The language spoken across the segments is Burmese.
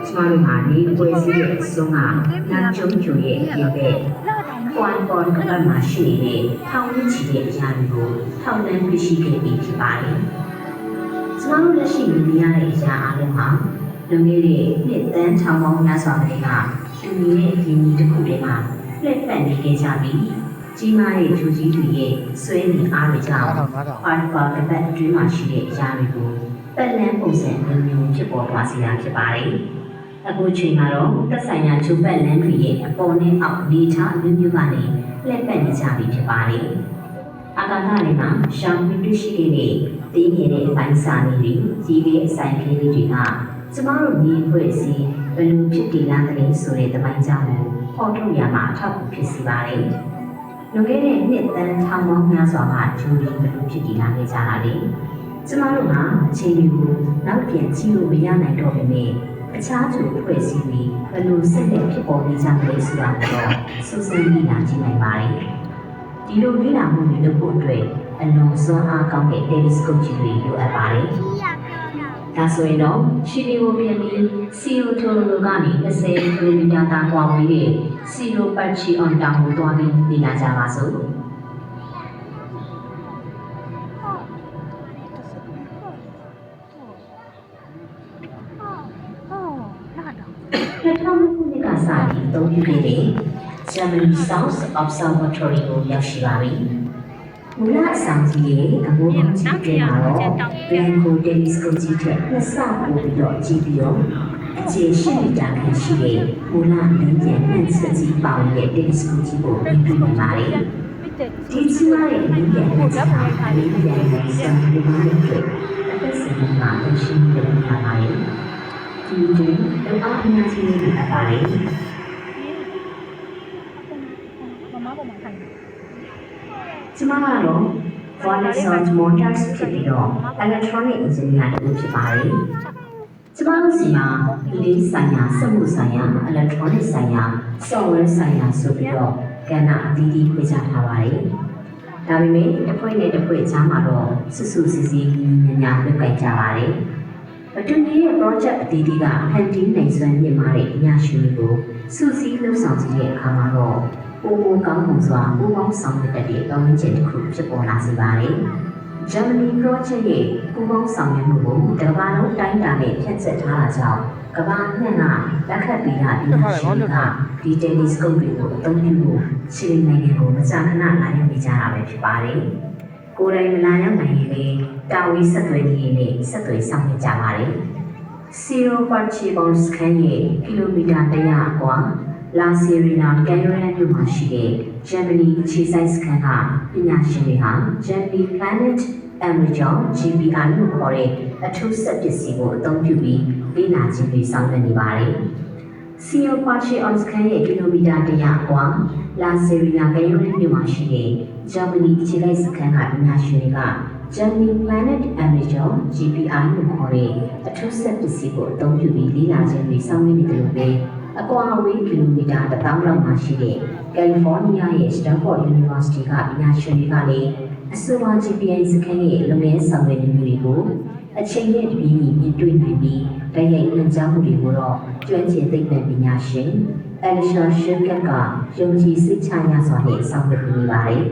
Smarumani, Poesia, Songa, Nanchonjoye, Yabe, Quan Bon Kamashi, Town Chie Jango, Town and Bishike Ichibari. Smarulashi, Nia, Alema, the Miri, then Town Nasabina, the Miri, the Kudema, let Penny Gazabi, Jimai, Juji, Swing Arija, Hardbar, the bad Drimashi, Jarigo. ပတ်လန်းပုံစံမျိုးဖြစ်ပေါ်သွားစေတာဖြစ်ပါတယ်။အခုချိန်မှာတော့သက်ဆိုင်ရာချုပ်ပတ်လန်းတွေရဲ့အပေါ်နဲ့အောက်နေချအမျိုးမျိုးကနေလက်ပတ်နေကြပြီဖြစ်ပါတယ်။အာကာသထဲမှာရှောင်းပြီးတွေ့ရှိခဲ့တဲ့တည်ငယ်တဲ့အပိုင်းစာလေးတွေကြီးတဲ့အဆိုင်ကလေးတွေကကျမတို့မြေဖွဲ့စည်းဘယ်လိုဖြစ်တည်လာတဲ့ဆိုတဲ့တပိုင်းကြောင့်ပေါ်ထုတ်ရမှာအထောက်အကူဖြစ်စေပါတယ်။လွန်ခဲ့တဲ့နှစ်သန်းထောင်ပေါင်းများစွာကဂျိုဒီဘယ်လိုဖြစ်တည်လာခဲ့ကြတာလဲ။ကျမတို့ကအချိန်တွေကိုနောက်ပြန်ကြည့်လို့မရနိုင်တော့ပေမဲ့အခြားသူဖွဲ့စည်းပြီးဘယ်လိုဆက်လက်ဖြစ်ပေါ်နေကြမလဲဆိုတာတော့စူးစမ်းလေ့လာကြည့်နိုင်ပါတယ်။ဒီလိုလေ့လာမှုတွေလုပ်ဖို့အတွက်အလွန်စွမ်းအားကောင်းတဲ့ telescope ကြီးတွေလိုအပ်ပါတယ်။ဒါဆိုရင်တော့ရှီလီကိုပြန်ပြီးစီယိုတိုလိုကနေ20 ကီလိုမီတာတာကွာဝေးတဲ့စီရိုပတ်ချီအွန်တောင်ကိုတွားပြီးလေ့လာကြပါစို့။စာတီသုံးပြခဲ့တဲ့ German South Observatory ကိုရောက်ရှိပါပြီ။မူလအဆောင်ကြီးရဲ့အမိုးကြီးတဲ့မှာတော့ Blanco Telescope ကြီးထက်နှစ်ဆပိုပြီးတော့ကြီးပြီးတော့အကျယ်8 မီတာခန့်ရှိတဲ့မူလလင်းပြန်နှင့်ဆက်ကြီးပေါင်းတဲ့ Telescope ကြီးကိုမြင်တွေ့နိုင်ပါတယ်။ဒီကြီးမားတဲ့လင်းပြန်နှင့်ဆက်ပါလင်းပြန်နဲ့ဆံပြင်းတဲ့အတွက်အသက်ရှင်နေတာရှင်းနေကြပါတယ်။ဒီလိုတော့အများကြီးနေပါလေ။ကျမကတော့ Volation Motors ဖြစ်ပြီးတော့ Electronic Engineer တူဖြစ်ပါတယ်။ကျမတို့စီမှာလေးဆိုင်ရာစက်မှုဆိုင်ရာ Electronic ဆိုင်ရာ Software ဆိုင်ရာဆိုပြီးတော့ကဏ္ဍအသီးသီးခွဲခြားထားပါတယ်။ဒါပေမဲ့တစ်ဖွဲ့နဲ့တစ်ဖွဲ့ကြားမှာတော့စွတ်စွတ်စီစီညာလုပ်ကြကြပါတယ်။အတူတူရဲ့ project အသီးသီးကဖန်တီးနိုင်စွမ်းမြင့်မားတဲ့အညာရှင်တွေကိုစုစည်းလှုပ်ဆောင်ကြည့်တဲ့အခါမှာတော့ပိုကောင်းမှုစွာပူးပေါင်းဆောင်ရွက်တဲ့ကောင်းဝင်ချက်တစ်ခုဖြစ်ပေါ်လာစေပါတယ်။ Germany project ရဲ့ပူးပေါင်းဆောင်ရွက်မှုကိုတကမ္ဘာလုံးတိုင်းတာနဲ့ဖြန့်ကျက်ထားတာကြောင့်ကမ္ဘာနှံ့ကလက်ခတ်ပြီးတာဒီရှင်ကဒီ telescope တွေကိုအသုံးပြုဖို့ရှင်းနိုင်ငံကိုမကြာခဏလာရောက်နေကြတာပဲဖြစ်ပါတယ်။ကိုယ်တိုင်မလာရောက်နိုင်ရင်လည်းတာဝီဆက်သွယ်ရေးနဲ့ဆက်သွယ်ဆောင်ရွက်ကြပါတယ်။ Zero Parchibon Scan ရဲ့ကီလိုမီတာ100ကွာLa Serena ကန်ရိုရန်မြို့မှာရှိတဲ့ Germany ခြေစိုက်စခန်းကပညာရှင်တွေဟာ Germany Planet Emergence GPI လို့ခေါ်တဲ့အထူးစက်ပစ္စည်းကိုအသုံးပြုပြီးလေ့လာခြင်းတွေဆောင်ရွက်နေပါတယ်။ Zero Parchibon Scan ရဲ့ကီလိုမီတာ100ကွာ La Serena ကန်ရိုရန်မြို့မှာရှိတဲ့ Germany ခြေစိုက်စခန်းကပညာရှင်တွေက Germany Planet Emergence GPI လို့ခေါ်တဲ့အထူးစက်ပစ္စည်းကိုအသုံးပြုပြီးလေ့လာခြင်းတွေဆောင်ရွက်နေတယ်လို့ပဲအကွာအဝေးကီလိုမီတာ1000 လောက်မှရှိတဲ့ကယ်လီဖိုးနီးယားရဲ့ Stanford University ကပညာရှင်တွေကလည်းအဆိုပါ GPI စခန်းရဲ့လုပ်ငန်းဆောင်ရွက်နေမှုတွေကိုအချိန်နဲ့တပြေးညီမြင်တွေ့နိုင်ပြီးတိုက်ရိုက်ညွှန်ကြားမှုတွေကိုတော့ကျွမ်းကျင်သိပ္ပံပညာရှင် Alicia Shirkat ကယုံကြည်စိတ်ချရစွာနဲ့ဆောင်ရွက်နေပါတယ်။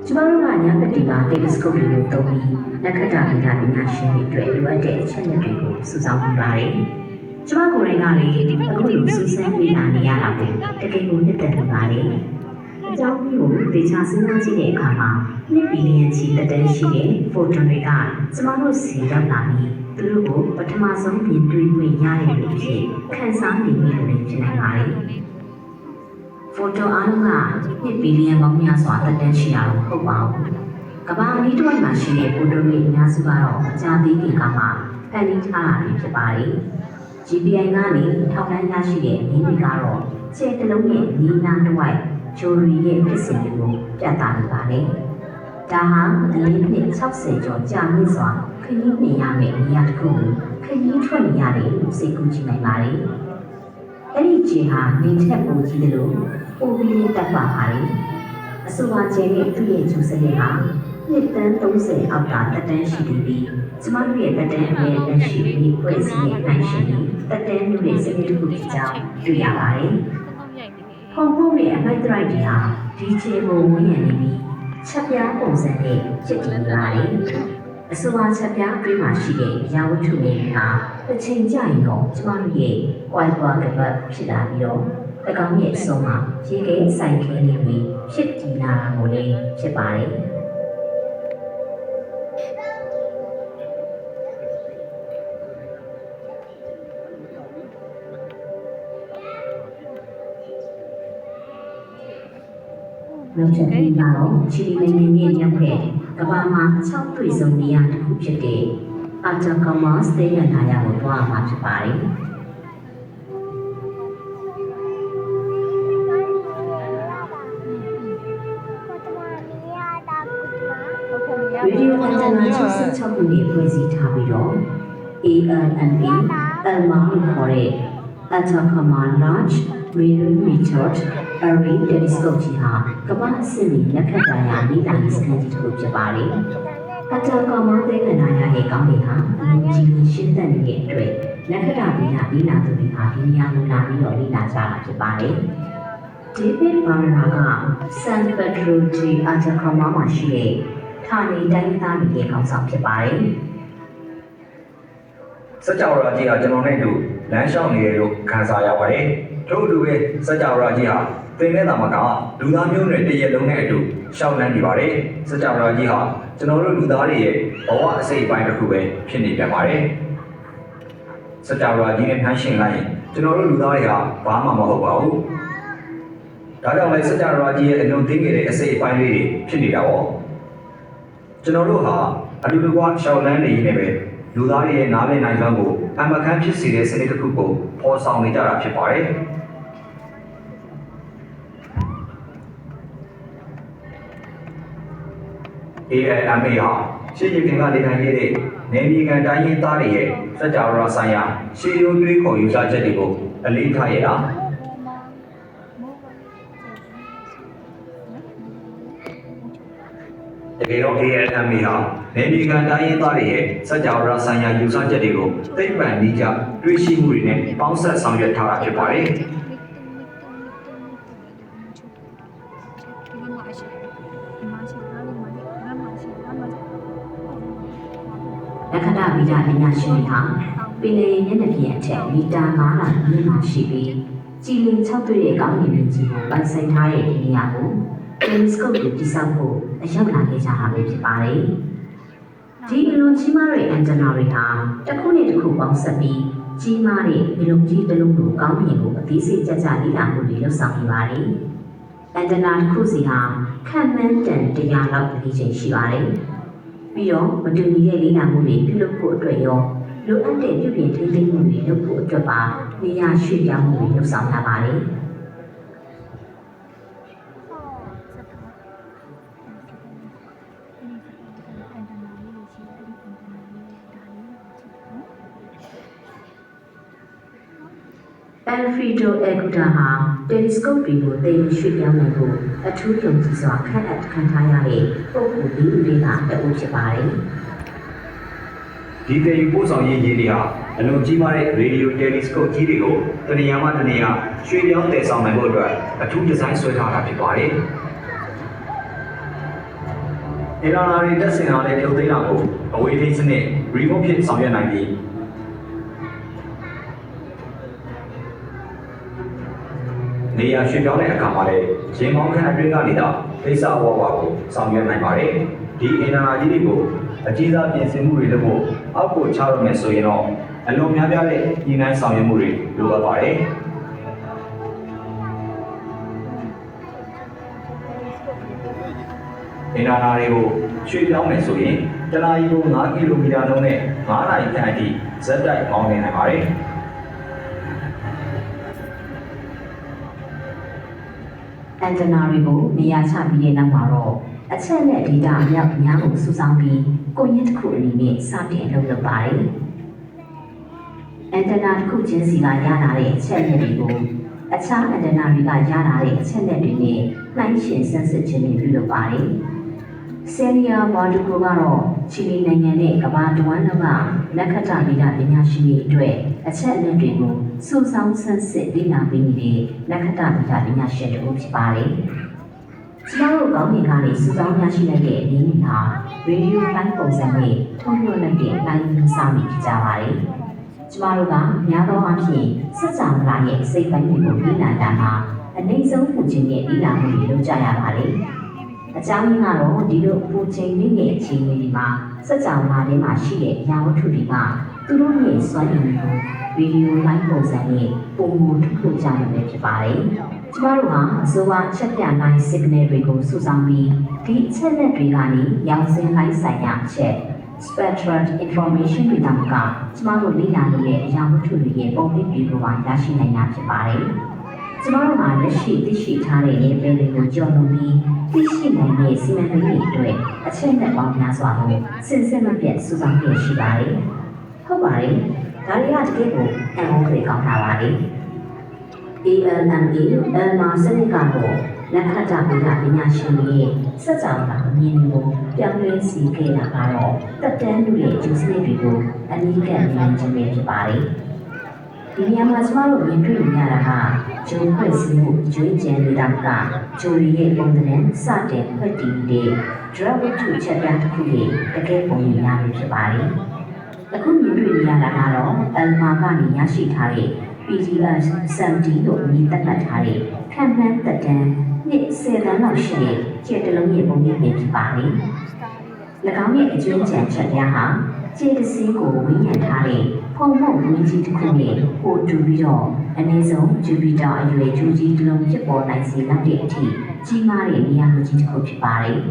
ကျမတို့ကညဘက်ဒီမှာ telescope တွေကိုသုံးပြီးနက္ခတ္တဗေဒပညာရှင်တွေအတွက်လိုအပ်တဲ့အချက်အလက်တွေကိုစုဆောင်းနေပါတယ်။ကျမကိုယ်တိုင်ကလည်းအခုလိုစူးစမ်းလေ့လာနေရတာကိုတကယ်ကိုနှစ်သက်နေပါလေ။အကြောင်းကိုဒေချာစဉ်းစားကြည့်တဲ့အခါမှာ2 ဘီလီယံချီတက်တဲ့ရှိတဲ့ photon တွေကကျမတို့စီရောက်လာပြီးသူတို့ကိုပထမဆုံးမြင်တွေ့ခွင့်ရတဲ့လူဖြစ်ခန်းစားနေမိလို့ဖြစ်နိုင်ပါလေ။ photon အားလုံးက2 ဘီလီယံပေါင်းများစွာတက်တဲ့ရှိတာမဟုတ်ပါဘူး။ကမ္ဘာအနည်းတစ်ဝက်မှာရှိတဲ့ photon တွေအများစုကတော့အကြာသေးခင်ကမှဖန်တီးထားတာဖြစ်ပါလေ။ GPI ကနေထောက်လှမ်းရရှိတဲ့နည်းတွေကတော့ခြေတလုံးရဲ့နီးနားတစ်ဝိုက်ဂျိုရီရဲ့ဖြစ်စဉ်တွေကိုပြသနေပါလေ။ဒါဟာအလင်းနှစ်60ကျော်ကြာမြင့်စွာခရီးနေရမယ့်နေရာတစ်ခုကိုခရီးထွက်နေရတယ်လို့စိတ်ကူးကြည့်နိုင်ပါလေ။အဲ့ဒီခြေဟာနေထက်ပိုကြီးတယ်လို့ပိုပြီးတက်ပါပါလေ။အဆိုပါခြေနဲ့သူ့ရဲ့ဂျူစလေးဟာနှစ်တန်း30အောက်ကတက်တန်းရှိပြီး ကျမတို့ရဲ့တက်တဲ့အမြဲလက်ရှိပြီးဖွဲ့စည်းတဲ့နိုင်ရှင်ပြီးတက်တဲ့လူတွေစနစ်တစ်ခုဖြစ်ကြောင်းတွေ့ရပါတယ်။ဟောင်ကောင်ရဲ့အမိုက်ဒရိုက်တွေဟာဒီချေကိုဝန်းရံနေပြီးချက်ပြားပုံစံနဲ့ဖြစ်တည်လာတယ်။အဆိုပါချက်ပြားအတွင်းမှာရှိတဲ့အရာဝတ္ထုတွေဟာတစ်ချိန်ကြာရင်တော့ကျမတို့ရဲ့ကွိုင်ပွားကပတ်ဖြစ်လာပြီးတော့၎င်းရဲ့အဆုံးမှာရေခဲဆိုင်ခဲလေးတွေဖြစ်တည်လာတာကိုလည်းဖြစ်ပါတယ်။နောက်ချက်ပြီးတော့ချီလီနိုင်ငံရဲ့ရောက်ခဲ့ကမ္ဘာမှာ6တွေ့ဆုံနေရာတစ်ခုဖြစ်တဲ့အာတာကာမာစတေးရနာယာကိုတွားမှာဖြစ်ပါတယ်။ဗီဒီယိုအန်တနာ66ခုနဲ့ဖွဲ့စည်းထားပြီးတော့ ANNA အလ်မာလို့ခေါ်တဲ့ Atacama Large Meteorite Array Telescope ကြီးဟာကမ္ဘာအဆင့်မီလက်ခတ်တာယာလေ့လာရေးစခန်းကြီးတစ်ခုဖြစ်ပါတယ်။ Atacama တဲ့ကနာယာရဲ့ကောင်းကင်ဟာအလုံးကြီးကြီးရှင်းသက်နေတဲ့အတွက်လက်ခတ်တာတွေကလေ့လာသူတွေဟာဒီနေရာကိုလာပြီးတော့လေ့လာကြတာဖြစ်ပါတယ်။ David Barra က San Pedro de Atacama မှာရှိတဲ့ဌာနေတိုင်းသားတွေရဲ့ခေါင်းဆောင်ဖြစ်ပါတယ်။စကြဝဠာကြီးဟာကျွန်တော်နဲ့အတူလမ်းလျှောက်နေတယ်လို့ခံစားရပါတယ်။ထို့အတူပဲစကြဝဠာကြီးဟာသင်တဲ့တာမကလူသားမျိုးနွယ်တစ်ရက်လုံးနဲ့အတူရှောက်လန်းနေပါတယ်။စကြဝဠာကြီးဟာကျွန်တော်တို့လူသားတွေရဲ့ဘဝအစိတ်အပိုင်းတစ်ခုပဲဖြစ်နေပြန်ပါတယ်။စကြဝဠာကြီးနဲ့နှိုင်းယှဉ်လိုက်ရင်ကျွန်တော်တို့လူသားတွေကဘာမှမဟုတ်ပါဘူး။ဒါကြောင့်လည်းစကြဝဠာကြီးရဲ့အလွန်သေးငယ်တဲ့အစိတ်အပိုင်းလေးတွေဖြစ်နေတာပေါ့။ကျွန်တော်တို့ဟာအတူတကွရှောက်လန်းနေရင်းနဲ့ပဲလူသားတွေရဲ့နားလည်နိုင်စွမ်းကိုအမှန်ကန်ဖြစ်စေတဲ့စနစ်တစ်ခုကိုဖော်ဆောင်နေကြတာဖြစ်ပါတယ်။ ANMA ဟာရှေ့ရခင်ကနေထိုင်ခဲ့တဲ့နေပြည်တော်တိုင်းရင်းသားတွေရဲ့စကြဝဠာဆိုင်ရာရှေးရိုးတွေးခေါ်ယူဆချက်တွေကိုအလေးထားရတာတကယ်တော့ ANMA ဟာနေပြည်တော်တိုင်းရင်းသားတွေရဲ့စကြဝဠာဆိုင်ရာယူဆချက်တွေကိုသိပ္ပံနည်းကျတွေးရှိမှုတွေနဲ့ပေါင်းစပ်ဆောင်ရွက်ထားတာဖြစ်ပါတယ်။လက်ခဏဗီဇပညာရှင်တွေဟာပင်လယ်မျက်နှာပြင်အထက်မီတာ9လောက်မြင့်မှရှိပြီးကြည်လင်6တွေ့တဲ့ကောင်းကင်မြင့်ကြီးကိုပိုင်ဆိုင်ထားတဲ့ဒီနေရာကို telescope ကိုတည်ဆောက်ဖို့အရောက်လာခဲ့ကြတာပဲဖြစ်ပါတယ်။ဒီအလွန်ကြီးမားတဲ့အန်တနာတွေဟာတစ်ခုနဲ့တစ်ခုပေါင်းဆက်ပြီးကြီးမားတဲ့မလုံးကြီးတစ်လုံးကိုကောင်းကင်ကိုအသေးစိတ်ကြကြလေ့လာမှုတွေလုပ်ဆောင်နေပါတယ်။အန်တနာတစ်ခုစီဟာခန့်မှန်းတန်100လောက်တည်ချိန်ရှိပါတယ်။ပြီးတော့မတူညီတဲ့လေ့လာမှုတွေပြုလုပ်ဖို့အတွက်ရောလိုအပ်တဲ့ပြုပြင်ထိန်းသိမ်းမှုတွေလုပ်ဖို့အတွက်ပါနေရာရွှေ့ပြောင်းမှုတွေလုပ်ဆောင်ရပါတယ်။Alfredo Aguda ဟာ telescope တွေကိုသိမ်းရွှေ့ပြောင်းနိုင်ဖို့အထူးယုံကြည်စွာခန့်အပ်ခံထားရတဲ့ပုဂ္ဂိုလ်လေးဦးလေးကတအုပ်ဖြစ်ပါတယ်။ဒီတည်ယူပို့ဆောင်ရေးကြီးတွေဟာအလွန်ကြီးမားတဲ့ radio telescope ကြီးတွေကိုတနေရာမှတနေရာရွှေ့ပြောင်းတည်ဆောင်နိုင်ဖို့အတွက်အထူးဒီဇိုင်းဆွဲထားတာဖြစ်ပါတယ်။အင်တာနာရီတက်စင်လာတဲ့ဖြုတ်သိမ်းတာကိုအဝေးထိန်းစနစ် remote ဖြင့်ဆောင်ရွက်နိုင်ပြီးနေရာရွှေ့ပြောင်းတဲ့အခါမှာလည်းရင်မောင်းခန့်အတွင်းကနေတော့ကိစ္စအဝဝကိုဆောင်ရွက်နိုင်ပါတယ်။ဒီအင်တာနာကြီးတွေကိုအကြီးစားပြင်ဆင်မှုတွေလုပ်ဖို့အောက်ကိုချရမယ်ဆိုရင်တော့အလွန်များပြားတဲ့ညီနိုင်ဆောင်ရွက်မှုတွေလိုအပ်ပါတယ်။အင်တာနာတွေကိုရွှေ့ပြောင်းမယ်ဆိုရင်တနာရီကို9ကီလိုမီတာနှုန်းနဲ့9နာရီခန့်အထိဇက်တိုက်မောင်းနေနိုင်ပါတယ်။အန်တနာတွေကိုနေရာချပြီးတဲ့နောက်မှာတော့အချက်နဲ့ဒေတာအမြောက်အများကိုစုဆောင်းပြီးကိုရင်းတစ်ခုအနေနဲ့စတင်လုပ်ပါတယ်။အန်တနာတစ်ခုချင်းစီကရလာတဲ့အချက်နဲ့တွေကိုအခြားအန်တနာတွေကရလာတဲ့အချက်နဲ့တွေနဲ့နှိုင်းယှဉ်ဆန်းစစ်ခြင်းတွေပြုလုပ်ပါတယ်။ Celia Bardugo ကတော့ ချီလီနိုင်ငံနဲ့ကမ္ဘာတဝန်းလုံးကနက္ခတ္တဗေဒပညာရှင်တွေအတွက်အချက်အလက်တွေကိုစုဆောင်းဆန်းစစ်လေ့လာပေးနေတဲ့နက္ခတ္တဗေဒပညာရှင်တို့ဖြစ်ပါတယ်။ကျမတို့ကောင်းကင်ကနေစုဆောင်းရရှိလိုက်တဲ့အရင်းတွေဟာရေဒီယိုလိုင်းပုံစံနဲ့ထုတ်လွှင့်လိုက်တဲ့လိုင်းမျိုးစားမိဖြစ်ကြပါတယ်။ကျမတို့ကများသောအားဖြင့်စัจ java လာရဲ့စိတ်ပိုင်းတွေကိုလေ့လာတာမှာအနည်းဆုံးပူခြင်းနဲ့လေ့လာမှုတွေလုပ်ကြရပါတယ်။အကြောင်းရင်းကတော့ဒီလိုပူခြင်းလေးရဲ့အခြေအနေတွေမှာစัจ java လာထဲမှာရှိတဲ့အရာဝတ္ထုတွေကသူတို့ရဲ့စွမ်းရည်တွေကိုရေဒီယိုလိုင်းပုံစံနဲ့ပုံမှန်ထုတ်လွှင့်ကြရမယ်ဖြစ်ပါတယ်။ကျမတို့ဟာအစိုးရချက်ပြလိုင်း signal တွေကိုစုဆောင်းပြီးဒီအချက်လက်တွေကနေရောင်စင်လိုင်းဆိုင်ရာအချက် spectral information တွေတောင်ကကျမတို့လေ့လာနေတဲ့အရာဝတ္ထုတွေရဲ့ပုံရိပ်တွေကိုပါရရှိနိုင်တာဖြစ်ပါတယ်။ကျမတို့မှာလက်ရှိသိရှိထားတဲ့လေပဲတွေကိုကြော်လွန်ပြီးသိရှိနိုင်တဲ့စီမံကိန်းတွေအတွက်အချက်လက်ပေါင်းများစွာကိုစဉ်ဆက်မပြတ်စုဆောင်းရရှိပါတယ်။ဟုတ်ပါတယ်။ဒါတွေကတကယ်ကိုအံ့ဩဖွယ်ကောင်းတာပါလေ။ ALMA စနစ်ကတော့လက်ခတ်တာဗေဒပညာရှင်တွေရဲ့စัจ java အမြင်ကိုပြောင်းလဲစီခဲ့တာကတော့တက်တန်းတို့ရဲ့ကျူးစနစ်တွေကိုအနည်းငယ်ဉာဏ်ချင်းပဲဖြစ်ပါတယ်။ဒီနေရာမှာကျမတို့မြင်တွေ့နေရတာကဂျိုးဖွဲ့စည်းမှုကျွေးကြံနေတာကဂျိုးရဲ့ပုံသဏ္ဍာန်စတင်ဖွဲ့တည်တဲ့ drug ထုချက်ပြတစ်ခုရဲ့တကယ်ပုံရိပ်များဖြစ်ပါတယ်။အခုမြင်တွေ့နေရတာကတော့ alma ကနေရရှိထားတဲ့ PDS 70လို့အမည်သတ်မှတ်ထားတဲ့ခံမှန်းသက်တမ်းနှစ်10တန်းလောက်ရှိတဲ့ကျက်တလုံးရဲ့ပုံရိပ်ပဲဖြစ်ပါတယ်။၎င်းရဲ့အကျွမ်းကျန်ချက်များဟာကျက်တစ်စီးကိုဝန်းရံထားတဲ့ဖုံမုတ်ဝင်းကြီးတစ်ခုနဲ့ပို့တူပြီးတော့အနည်းဆုံးဂျူပီတာအရွယ်ကျိုးကြီးတစ်လုံးဖြစ်ပေါ်နိုင်စေလောက်တဲ့အထိကြီးမားတဲ့နေရာမျိုးကြီးတစ်ခုဖြစ်ပါတယ်။